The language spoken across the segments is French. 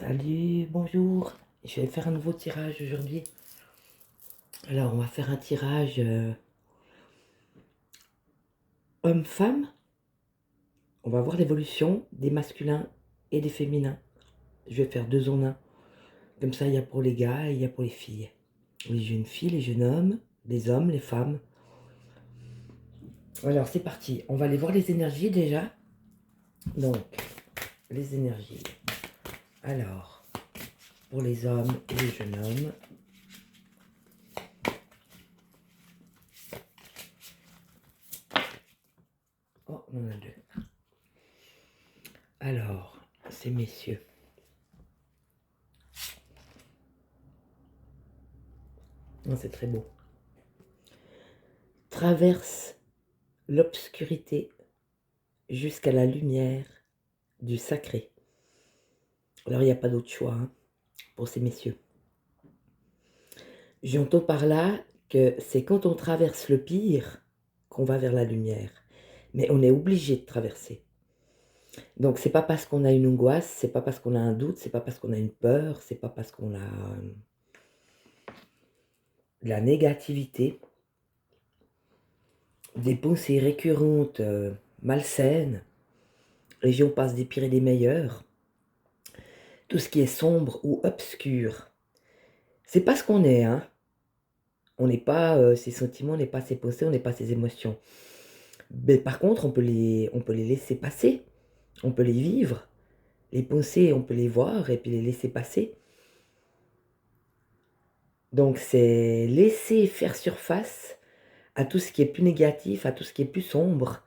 Salut, bonjour. Je vais faire un nouveau tirage aujourd'hui. Alors, on va faire un tirage homme-femme. On va voir l'évolution des masculins et des féminins. Je vais faire 2 en 1. Comme ça, il y a pour les gars et il y a pour les filles. Les jeunes filles, les jeunes hommes, les hommes, les femmes. Alors, c'est parti. On va aller voir les énergies déjà. Donc, les énergies. Alors, pour les hommes et les jeunes hommes. Oh, on en a 2. Alors, ces messieurs. Oh, c'est très beau. Traverse l'obscurité jusqu'à la lumière du sacré. Alors, il n'y a pas d'autre choix pour ces messieurs. J'entends par là que c'est quand on traverse le pire qu'on va vers la lumière. Mais on est obligé de traverser. Donc, c'est pas parce qu'on a une angoisse, c'est pas parce qu'on a un doute, c'est pas parce qu'on a une peur, c'est pas parce qu'on a de la négativité, des pensées récurrentes, malsaines, et j'en passe des pires et des meilleurs. Tout ce qui est sombre ou obscur, c'est pas ce qu'on est, On n'est pas ses sentiments, on n'est pas ses pensées, on n'est pas ses émotions. Mais par contre, on peut les laisser passer, on peut les vivre. Les pensées, on peut les voir et puis les laisser passer. Donc c'est laisser faire surface à tout ce qui est plus négatif, à tout ce qui est plus sombre.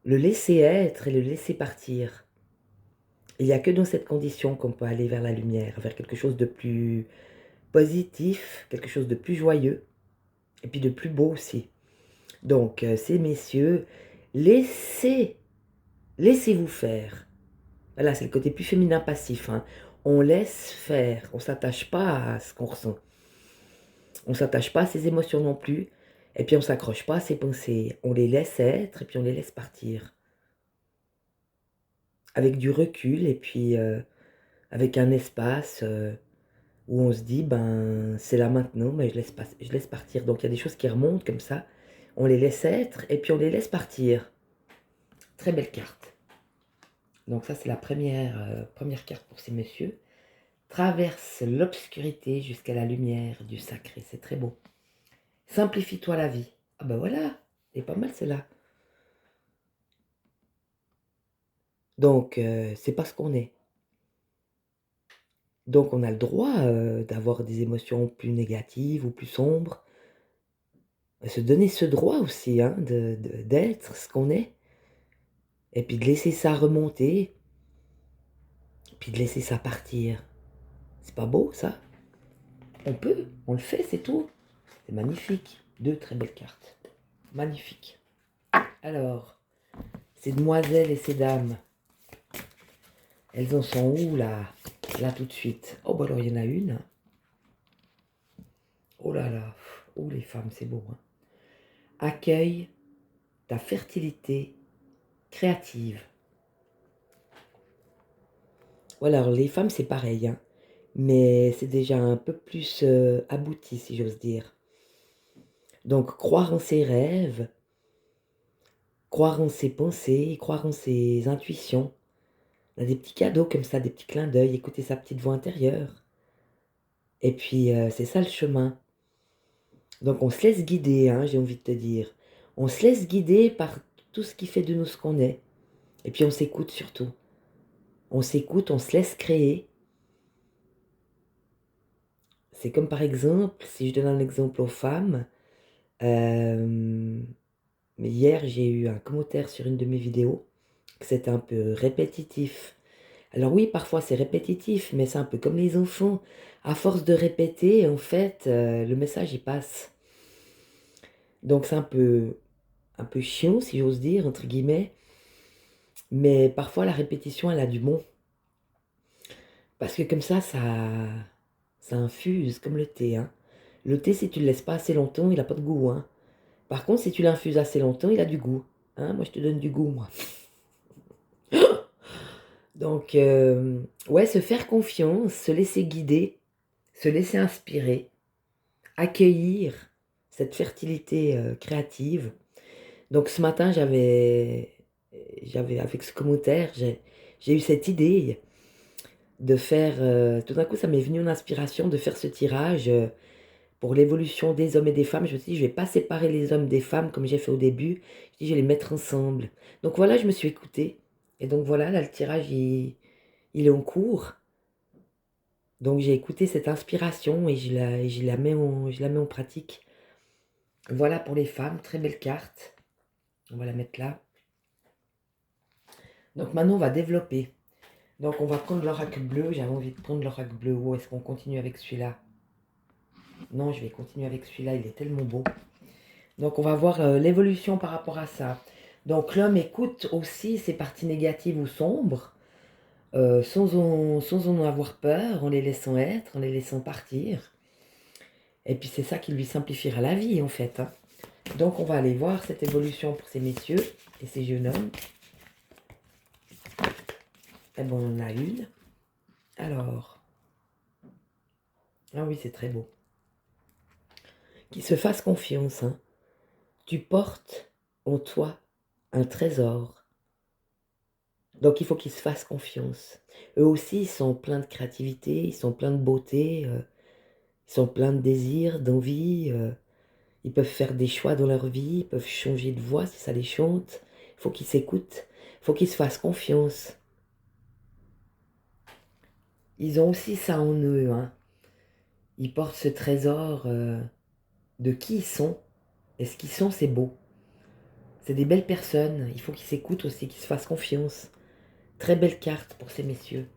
Le laisser être et le laisser partir. Il n'y a que dans cette condition qu'on peut aller vers la lumière, vers quelque chose de plus positif, quelque chose de plus joyeux, et puis de plus beau aussi. Donc, ces messieurs, laissez-vous faire. Voilà, c'est le côté plus féminin passif. On laisse faire, on ne s'attache pas à ce qu'on ressent. On ne s'attache pas à ses émotions non plus, et puis on ne s'accroche pas à ses pensées. On les laisse être, et puis on les laisse partir. Avec du recul, et puis avec un espace où on se dit, ben, c'est là maintenant, mais je laisse partir. Donc il y a des choses qui remontent comme ça, on les laisse être, et puis on les laisse partir. Très belle carte. Donc ça, c'est la première carte pour ces messieurs. Traverse l'obscurité jusqu'à la lumière du sacré. C'est très beau. Simplifie-toi la vie. Ah ben voilà, c'est pas mal celle-là. Donc, c'est pas ce qu'on est. Donc, on a le droit d'avoir des émotions plus négatives ou plus sombres. Se donner ce droit aussi, d'être ce qu'on est. Et puis de laisser ça remonter. Puis de laisser ça partir. C'est pas beau, ça? On le fait, c'est tout. C'est magnifique. 2 très belles cartes. Magnifique. Alors, ces demoiselles et ces dames, elles en sont où, là? Là, tout de suite. Oh, bah alors, il y en a une. Oh là là. Oh, les femmes, c'est beau. Accueille ta fertilité créative. Voilà, alors les femmes, c'est pareil, mais c'est déjà un peu plus abouti, si j'ose dire. Donc, croire en ses rêves, croire en ses pensées, croire en ses intuitions. On a des petits cadeaux comme ça, des petits clins d'œil, écouter sa petite voix intérieure. Et puis, c'est ça le chemin. Donc, on se laisse guider, j'ai envie de te dire. On se laisse guider par tout ce qui fait de nous ce qu'on est. Et puis, on s'écoute surtout. On s'écoute, on se laisse créer. C'est comme par exemple, si je donne un exemple aux femmes, mais hier j'ai eu un commentaire sur une de mes vidéos, que c'était un peu répétitif. Alors oui, parfois c'est répétitif, mais c'est un peu comme les enfants. À force de répéter, en fait, le message il passe. Donc c'est un peu chiant, si j'ose dire, entre guillemets. Mais parfois la répétition, elle a du bon. Parce que comme ça infuse, comme le thé. Le thé, si tu le laisses pas assez longtemps, il n'a pas de goût. Par contre, si tu l'infuses assez longtemps, il a du goût. Moi, je te donne du goût, moi. Donc, ouais, se faire confiance, se laisser guider, se laisser inspirer, accueillir cette fertilité créative. Donc ce matin, avec ce commentaire, j'ai eu cette idée de faire, tout d'un coup, ça m'est venu une inspiration de faire ce tirage pour l'évolution des hommes et des femmes. Je me suis dit, je vais pas séparer les hommes des femmes comme j'ai fait au début. Je dis, je vais les mettre ensemble. Donc voilà, je me suis écoutée. Et donc voilà, là, le tirage, il est en cours. Donc j'ai écouté cette inspiration et je la mets en pratique. Voilà pour les femmes, très belle carte. On va la mettre là. Donc maintenant, on va développer. Donc on va prendre l'oracle bleu. J'avais envie de prendre l'oracle bleu. Ou est-ce qu'on continue avec celui-là? Non, je vais continuer avec celui-là. Il est tellement beau. Donc on va voir l'évolution par rapport à ça. Donc l'homme écoute aussi ses parties négatives ou sombres, sans en avoir peur, en les laissant être, en les laissant partir. Et puis c'est ça qui lui simplifiera la vie en fait, hein. Donc on va aller voir cette évolution pour ces messieurs et ces jeunes hommes. Eh bien on en a une. Alors, ah oui c'est très beau. Qu'ils se fassent confiance, hein. Tu portes en toi un trésor. Donc il faut qu'ils se fassent confiance. Eux aussi, ils sont pleins de créativité, ils sont pleins de beauté, ils sont pleins de désir, d'envie. Ils peuvent faire des choix dans leur vie, ils peuvent changer de voix si ça les chante. Il faut qu'ils s'écoutent, il faut qu'ils se fassent confiance. Ils ont aussi ça en eux, hein. Ils portent ce trésor de qui ils sont. Et ce qu'ils sont, c'est beau. C'est des belles personnes. Il faut qu'ils s'écoutent aussi, qu'ils se fassent confiance. Très belle carte pour ces messieurs.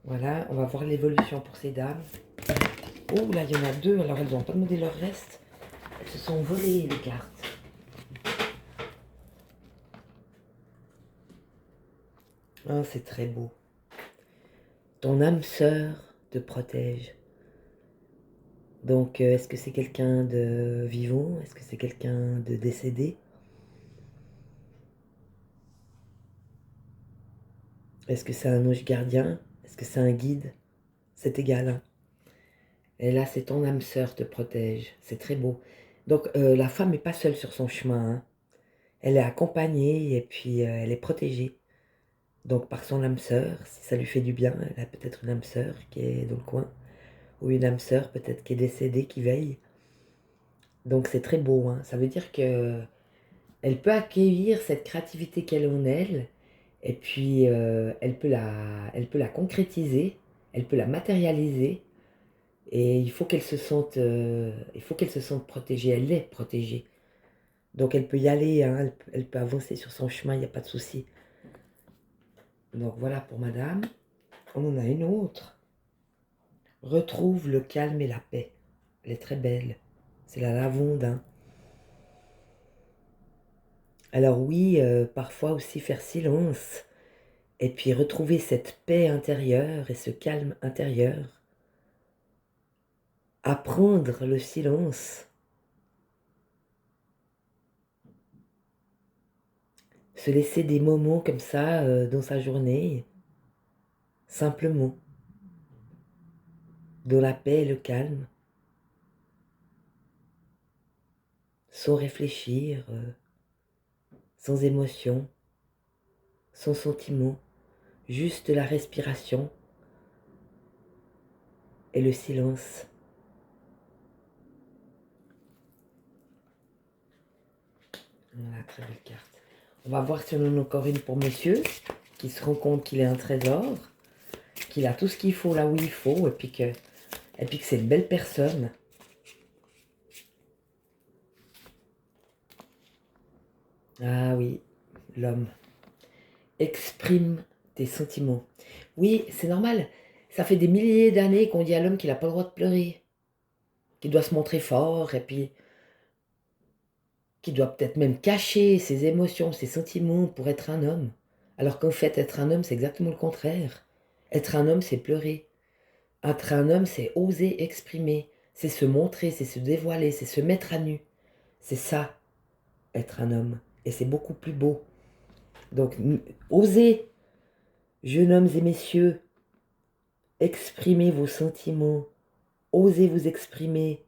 Voilà, on va voir l'évolution pour ces dames. Oh là, il y en a deux, alors elles n'ont pas demandé leur reste. Elles se sont volées les cartes. Oh, c'est très beau. Ton âme sœur te protège. Donc, est-ce que c'est quelqu'un de vivant? Est-ce que c'est quelqu'un de décédé? Est-ce que c'est un ange gardien? Est-ce que c'est un guide? C'est égal, hein. Et là, c'est ton âme sœur te protège. C'est très beau. Donc, la femme n'est pas seule sur son chemin, hein. Elle est accompagnée et puis elle est protégée. Donc, par son âme sœur, si ça lui fait du bien, elle a peut-être une âme sœur qui est dans le coin. Ou une âme sœur peut-être qui est décédée, qui veille. Donc, c'est très beau, hein. Ça veut dire que elle peut accueillir cette créativité qu'elle a en elle. Et puis, elle peut la concrétiser. Elle peut la matérialiser. Et il faut qu'elle se sente protégée. Elle est protégée. Donc elle peut y aller, hein, elle peut avancer sur son chemin, il n'y a pas de souci. Donc voilà pour madame. On en a une autre. Retrouve le calme et la paix. Elle est très belle. C'est la lavande, hein. Alors oui, parfois aussi faire silence. Et puis retrouver cette paix intérieure et ce calme intérieur. Apprendre le silence. Se laisser des moments comme ça dans sa journée. Simplement. Dans la paix et le calme. Sans réfléchir, sans émotion, sans sentiment. Juste la respiration et le silence. Voilà, très belle carte. On va voir si on en a encore une pour monsieur, qui se rend compte qu'il est un trésor, qu'il a tout ce qu'il faut là où il faut, et puis que c'est une belle personne. Ah oui, l'homme. Exprime tes sentiments. Oui, c'est normal. Ça fait des milliers d'années qu'on dit à l'homme qu'il n'a pas le droit de pleurer, qu'il doit se montrer fort, et puis qu'il doit peut-être même cacher ses émotions, ses sentiments pour être un homme. Alors qu'en fait, être un homme, c'est exactement le contraire. Être un homme, c'est pleurer. Être un homme, c'est oser exprimer, c'est se montrer, c'est se dévoiler, c'est se mettre à nu. C'est ça, être un homme. Et c'est beaucoup plus beau. Donc, osez, jeunes hommes et messieurs, exprimez vos sentiments. Osez vous exprimer.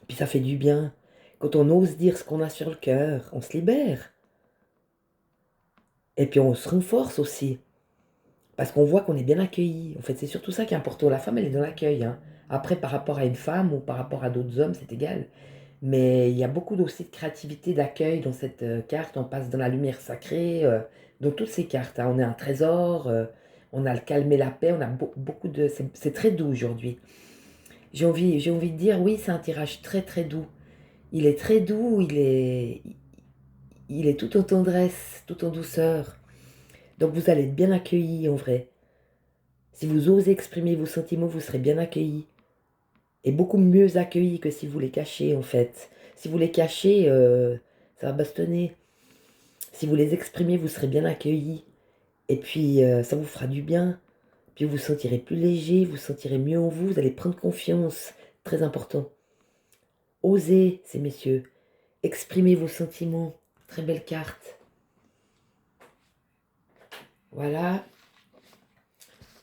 Puis ça fait du bien. Quand on ose dire ce qu'on a sur le cœur, on se libère. Et puis on se renforce aussi. Parce qu'on voit qu'on est bien accueilli. En fait, c'est surtout ça qui est important. La femme, elle est dans l'accueil, hein. Après, par rapport à une femme ou par rapport à d'autres hommes, c'est égal. Mais il y a beaucoup aussi de créativité, d'accueil dans cette carte. On passe dans la lumière sacrée, dans toutes ces cartes, hein. On a un trésor, on a le calme et la paix, on a beaucoup de... C'est très doux aujourd'hui. J'ai envie de dire, oui, c'est un tirage très très doux. Il est très doux, il est tout en tendresse, tout en douceur. Donc vous allez être bien accueillis en vrai. Si vous osez exprimer vos sentiments, vous serez bien accueillis. Et beaucoup mieux accueillis que si vous les cachez en fait. Si vous les cachez, ça va bastonner. Si vous les exprimez, vous serez bien accueillis. Et puis ça vous fera du bien. Puis vous vous sentirez plus léger, vous vous sentirez mieux en vous, vous allez prendre confiance. Très important. Osez, ces messieurs. Exprimez vos sentiments. Très belle carte. Voilà.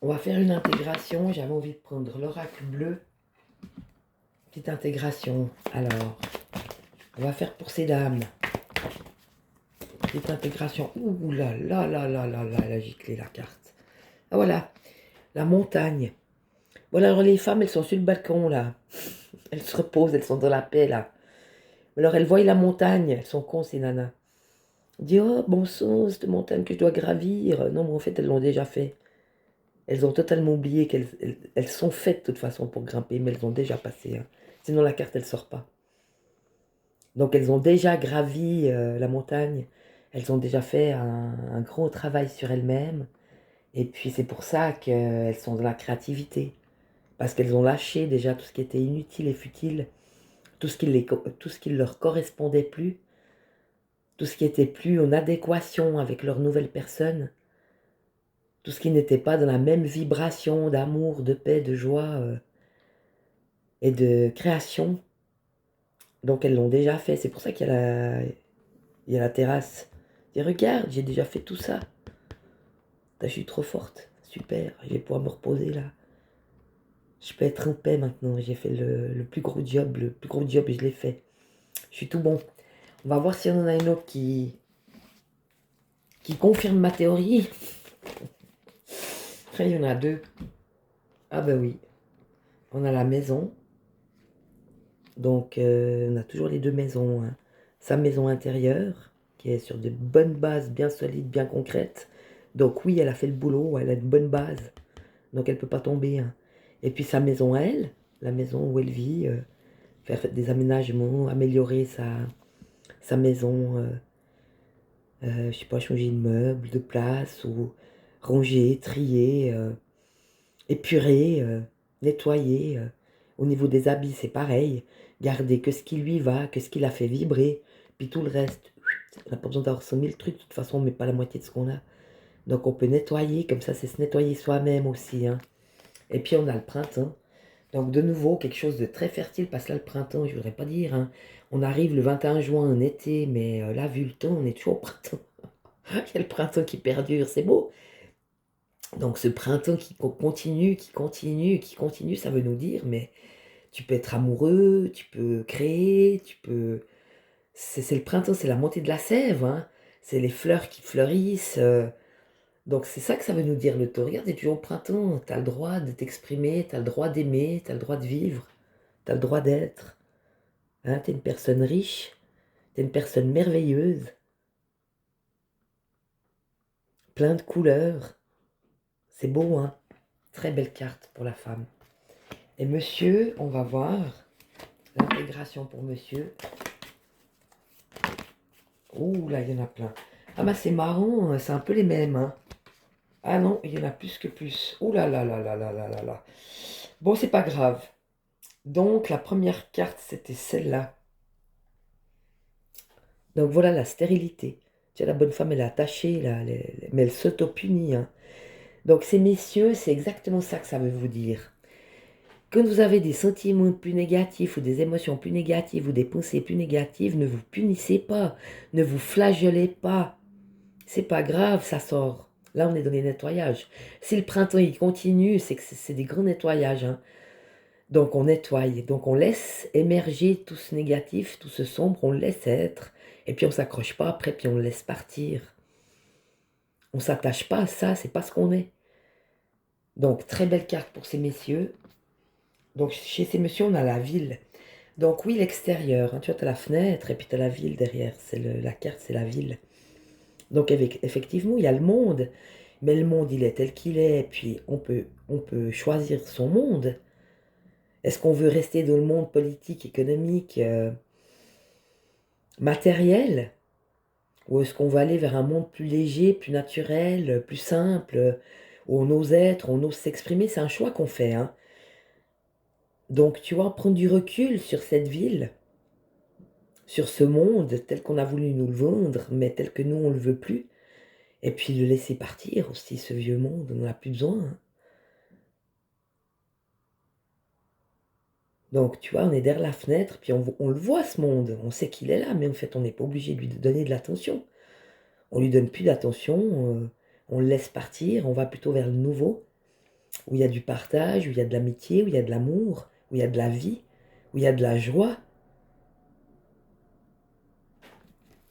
On va faire une intégration. J'avais envie de prendre l'oracle bleu. Petite intégration. Alors, on va faire pour ces dames. Petite intégration. Ouh là là là là là là, elle a giclé la carte. Ah voilà, la montagne. Voilà, alors les femmes, elles sont sur le balcon là. Elles se reposent, elles sont dans la paix là. Alors elles voient la montagne, elles sont cons ces nanas. Elles disent, oh bon sang, cette montagne que je dois gravir. Non, mais en fait, elles l'ont déjà fait. Elles ont totalement oublié qu'elles sont faites de toute façon pour grimper, mais elles ont déjà passé, hein. Sinon la carte, elle sort pas. Donc elles ont déjà gravi la montagne. Elles ont déjà fait un gros travail sur elles-mêmes. Et puis c'est pour ça qu'elles sont dans la créativité. Parce qu'elles ont lâché déjà tout ce qui était inutile et futile. Tout ce qui leur correspondait plus. Tout ce qui était plus en adéquation avec leur nouvelle personne. Tout ce qui n'était pas dans la même vibration d'amour, de paix, de joie et de création. Donc elles l'ont déjà fait. C'est pour ça il y a la terrasse. Et regarde, j'ai déjà fait tout ça. Je suis trop forte. Super, je vais pouvoir me reposer là. Je peux être en paix maintenant. J'ai fait le plus gros job. Le plus gros job, je l'ai fait. Je suis tout bon. On va voir si on en a une autre qui confirme ma théorie. Après, il y en a deux. Ah ben oui. On a la maison. Donc, on a toujours les deux maisons, hein. Sa maison intérieure, qui est sur de bonnes bases bien solides, bien concrètes. Donc oui, elle a fait le boulot, elle a une bonne base. Donc elle ne peut pas tomber, hein. Et puis sa maison à elle, la maison où elle vit, faire des aménagements, améliorer sa maison, je sais pas, changer de meubles, de place, ou ranger, trier, épurer, nettoyer. Au niveau des habits, c'est pareil. Garder que ce qui lui va, que ce qui l'a fait vibrer. Puis tout le reste, on n'a pas besoin d'avoir 100 000 trucs. De toute façon, on ne met pas la moitié de ce qu'on a. Donc on peut nettoyer, comme ça, c'est se nettoyer soi-même aussi, hein. Et puis on a le printemps. Donc de nouveau, quelque chose de très fertile, parce que là, le printemps, je voudrais pas dire, hein. On arrive le 21 juin en été, mais là, vu le temps, on est toujours au printemps. Il y a le printemps qui perdure, c'est beau. Donc ce printemps qui continue, qui continue, qui continue, ça veut nous dire, mais tu peux être amoureux, tu peux créer, tu peux... C'est le printemps, c'est la montée de la sève, hein. C'est les fleurs qui fleurissent. Donc c'est ça que ça veut nous dire le taux. Regarde, c'est toujours au printemps, tu as le droit de t'exprimer, tu as le droit d'aimer, tu as le droit de vivre, tu as le droit d'être. Hein, tu es une personne riche, tu es une personne merveilleuse, plein de couleurs. C'est beau, hein. Très belle carte pour la femme. Et monsieur, on va voir l'intégration pour monsieur. Ouh là, il y en a plein. Ah bah c'est marrant, c'est un peu les mêmes, hein. Ah non, il y en a plus que plus. Ouh là là là là là là là là. Bon, c'est pas grave. Donc la première carte, c'était celle-là. Donc voilà la stérilité. Tu sais, la bonne femme, elle est attachée, là, mais elle s'auto-punit, hein. Donc ces messieurs, c'est exactement ça que ça veut vous dire. Quand vous avez des sentiments plus négatifs ou des émotions plus négatives ou des pensées plus négatives, ne vous punissez pas, ne vous flagellez pas. C'est pas grave, ça sort. Là, on est dans les nettoyages. Si le printemps, il continue, c'est que c'est des grands nettoyages, hein. Donc, on nettoie. Donc, on laisse émerger tout ce négatif, tout ce sombre, on le laisse être. Et puis, on s'accroche pas après, puis on le laisse partir. On s'attache pas à ça, c'est pas ce qu'on est. Donc, très belle carte pour ces messieurs. Donc, chez ces messieurs, on a la ville. Donc, oui, l'extérieur, hein. Tu vois, tu as la fenêtre et puis tu as la ville derrière. La carte, c'est la ville. Donc, effectivement, il y a le monde. Mais le monde, il est tel qu'il est. Puis, on peut choisir son monde. Est-ce qu'on veut rester dans le monde politique, économique, matériel? Ou est-ce qu'on va aller vers un monde plus léger, plus naturel, plus simple, où on ose être, on ose s'exprimer? C'est un choix qu'on fait, hein. Donc, tu vois, prendre du recul sur cette ville, sur ce monde tel qu'on a voulu nous le vendre, mais tel que nous, on ne le veut plus. Et puis le laisser partir aussi, ce vieux monde, on n'en a plus besoin, hein. Donc, tu vois, on est derrière la fenêtre, puis on le voit, ce monde. On sait qu'il est là, mais en fait, on n'est pas obligé de lui donner de l'attention. On lui donne plus d'attention, on le laisse partir, on va plutôt vers le nouveau, où il y a du partage, où il y a de l'amitié, où il y a de l'amour, où il y a de la vie, où il y a de la joie.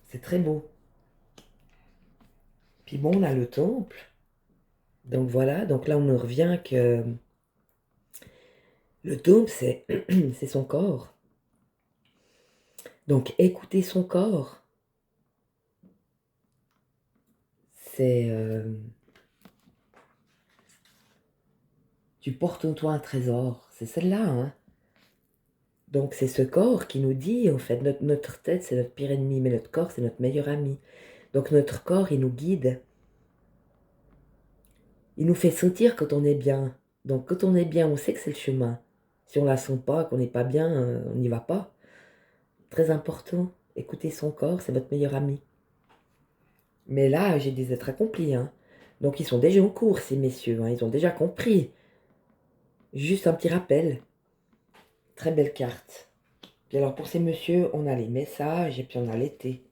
C'est très beau. Puis bon, on a le temple. Donc voilà, donc là on en revient que le temple, c'est c'est son corps. Donc écouter son corps, c'est... tu portes en toi un trésor, c'est celle-là, hein. Donc c'est ce corps qui nous dit, en fait, notre tête c'est notre pire ennemi, mais notre corps c'est notre meilleur ami. Donc notre corps, il nous guide, il nous fait sentir quand on est bien. Donc quand on est bien, on sait que c'est le chemin. Si on la sent pas, qu'on n'est pas bien, on n'y va pas. Très important, écouter son corps, c'est votre meilleur ami. Mais là, j'ai des êtres accomplis, hein. Donc ils sont déjà en cours, ces messieurs, hein. Ils ont déjà compris. Juste un petit rappel. Très belle carte. Puis alors pour ces messieurs, on a les messages et puis on a l'été.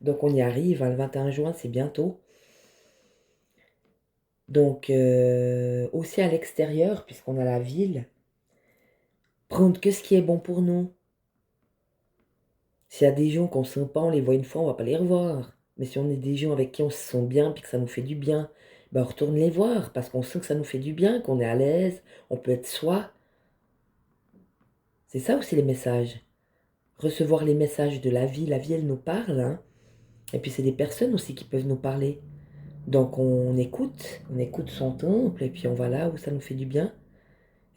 Donc on y arrive, hein, le 21 juin, c'est bientôt. Donc aussi à l'extérieur, puisqu'on a la ville, prendre que ce qui est bon pour nous. S'il y a des gens qu'on ne sent pas, on les voit une fois, on va pas les revoir. Mais si on est des gens avec qui on se sent bien, puis que ça nous fait du bien, ben on retourne les voir, parce qu'on sent que ça nous fait du bien, qu'on est à l'aise, on peut être soi. C'est ça aussi les messages. Recevoir les messages de la vie elle nous parle, hein. Et puis c'est des personnes aussi qui peuvent nous parler. Donc on écoute son temple, et puis on va là où ça nous fait du bien.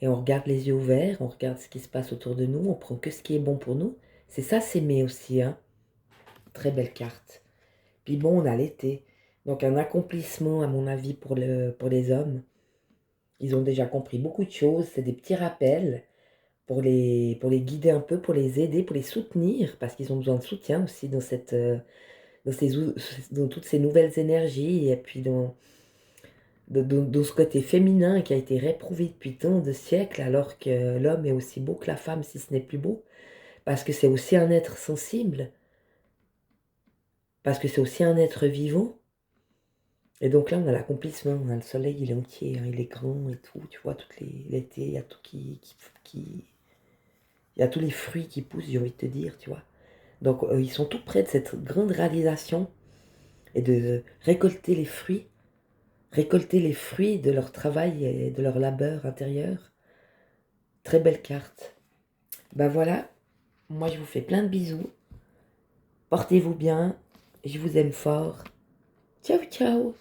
Et on regarde les yeux ouverts, on regarde ce qui se passe autour de nous, on prend que ce qui est bon pour nous. C'est ça s'aimer aussi, hein. Très belle carte. Puis bon, on a l'été. Donc un accomplissement, à mon avis, pour les hommes. Ils ont déjà compris beaucoup de choses. C'est des petits rappels pour les guider un peu, pour les aider, pour les soutenir, parce qu'ils ont besoin de soutien aussi dans, dans toutes ces nouvelles énergies, et puis dans ce côté féminin qui a été réprouvé depuis tant de siècles, alors que l'homme est aussi beau que la femme, si ce n'est plus beau, parce que c'est aussi un être sensible, parce que c'est aussi un être vivant. Et donc là, on a l'accomplissement, hein. Le soleil, il est entier, hein, il est grand et tout, tu vois, l'été, il y a tout il y a tous les fruits qui poussent, j'ai envie de te dire, tu vois. Donc ils sont tout près de cette grande réalisation et de récolter les fruits de leur travail et de leur labeur intérieur. Très belle carte. Ben voilà, moi je vous fais plein de bisous. Portez-vous bien, je vous aime fort. Ciao, ciao.